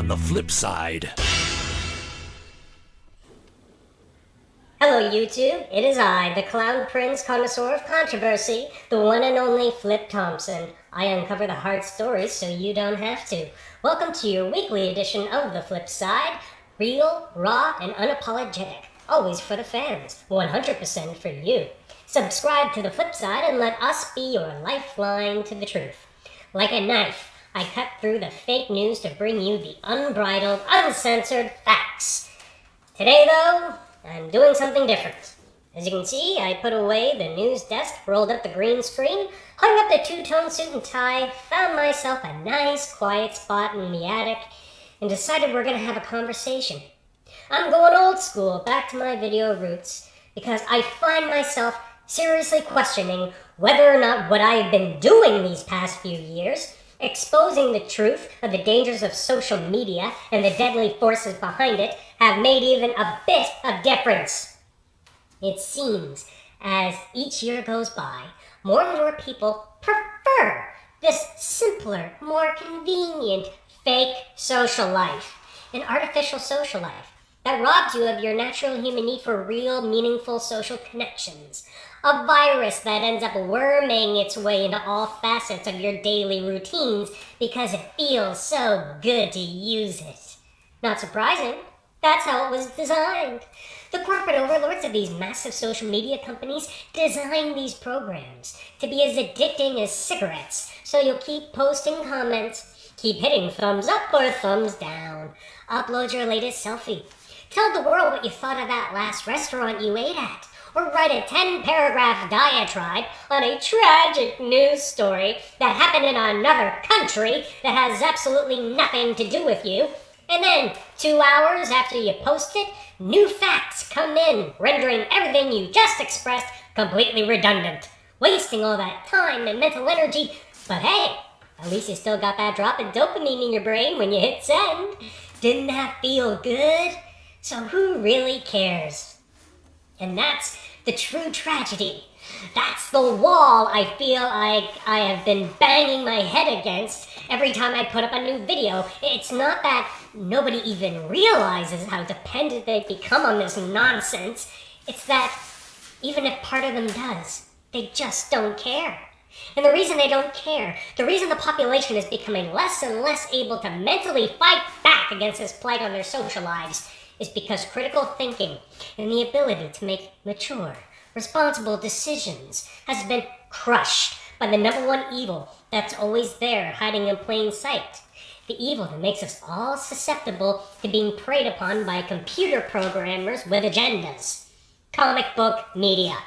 on the flip side. Hello YouTube, it is I, the Clown Prince Connoisseur of Controversy, the one and only Flip Thompson. I uncover the hard stories so you don't have to. Welcome to your weekly edition of The Flip Side. Real, raw, and unapologetic. Always for the fans. 100% for you. Subscribe to The Flip Side and let us be your lifeline to the truth. Like a knife, I cut through the fake news to bring you the unbridled, uncensored facts. Today though, I'm doing something different. As you can see, I put away the news desk, rolled up the green screen, hung up the two-tone suit and tie, found myself a nice quiet spot in the attic, and decided we're going to have a conversation. I'm going old school, back to my video roots, because I find myself seriously questioning whether or not what I've been doing these past few years, exposing the truth of the dangers of social media and the deadly forces behind it, have made even a bit of difference. It seems, as each year goes by, more and more people prefer this simpler, more convenient, fake social life, an artificial social life that robs you of your natural human need for real, meaningful social connections. A virus that ends up worming its way into all facets of your daily routines because it feels so good to use it. Not surprising. That's how it was designed. The corporate overlords of these massive social media companies designed these programs to be as addicting as cigarettes, so you'll keep posting comments, keep hitting thumbs up or thumbs down, upload your latest selfie, tell the world what you thought of that last restaurant you ate at, or write a 10-paragraph diatribe on a tragic news story that happened in another country that has absolutely nothing to do with you. And then, 2 hours after you post it, new facts come in, rendering everything you just expressed completely redundant, wasting all that time and mental energy. But hey, at least you still got that drop of dopamine in your brain when you hit send. Didn't that feel good? So who really cares? And that's the true tragedy. That's the wall I feel like I have been banging my head against every time I put up a new video. It's not that nobody even realizes how dependent they've become on this nonsense. It's that even if part of them does, they just don't care. And the reason they don't care, the reason the population is becoming less and less able to mentally fight back against this plague on their social lives, is because critical thinking and the ability to make mature, responsible decisions has been crushed by the number one evil that's always there, hiding in plain sight. The evil that makes us all susceptible to being preyed upon by computer programmers with agendas. Comic book media.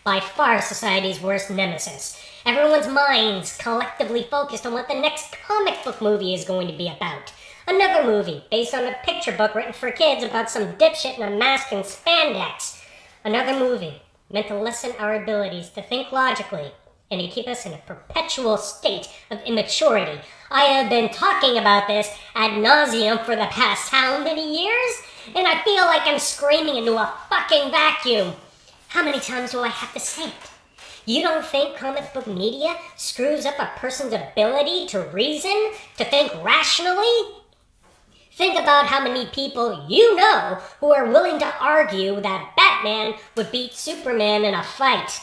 By far society's worst nemesis. Everyone's minds collectively focused on what the next comic book movie is going to be about. Another movie based on a picture book written for kids about some dipshit in a mask and spandex. Another movie meant to lessen our abilities to think logically and to keep us in a perpetual state of immaturity. I have been talking about this ad nauseum for the past how many years? And I feel like I'm screaming into a fucking vacuum. How many times do I have to say it? You don't think comic book media screws up a person's ability to reason, to think rationally? Think about how many people you know who are willing to argue that Batman would beat Superman in a fight.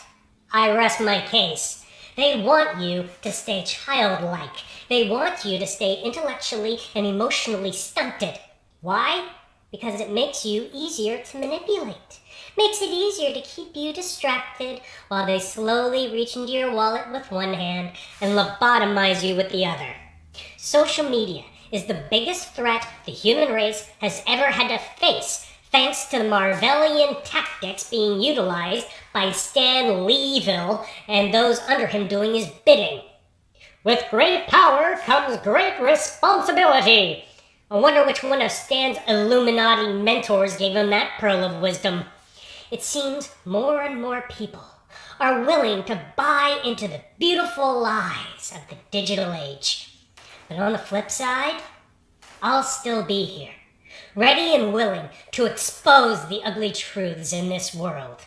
I rest my case. They want you to stay childlike. They want you to stay intellectually and emotionally stunted. Why? Because it makes you easier to manipulate. Makes it easier to keep you distracted while they slowly reach into your wallet with one hand and lobotomize you with the other. Social media is the biggest threat the human race has ever had to face, thanks to the Marvelian tactics being utilized by Stan Leeville and those under him doing his bidding. With great power comes great responsibility. I wonder which one of Stan's Illuminati mentors gave him that pearl of wisdom. It seems more and more people are willing to buy into the beautiful lies of the digital age. But on the flip side, I'll still be here, ready and willing to expose the ugly truths in this world.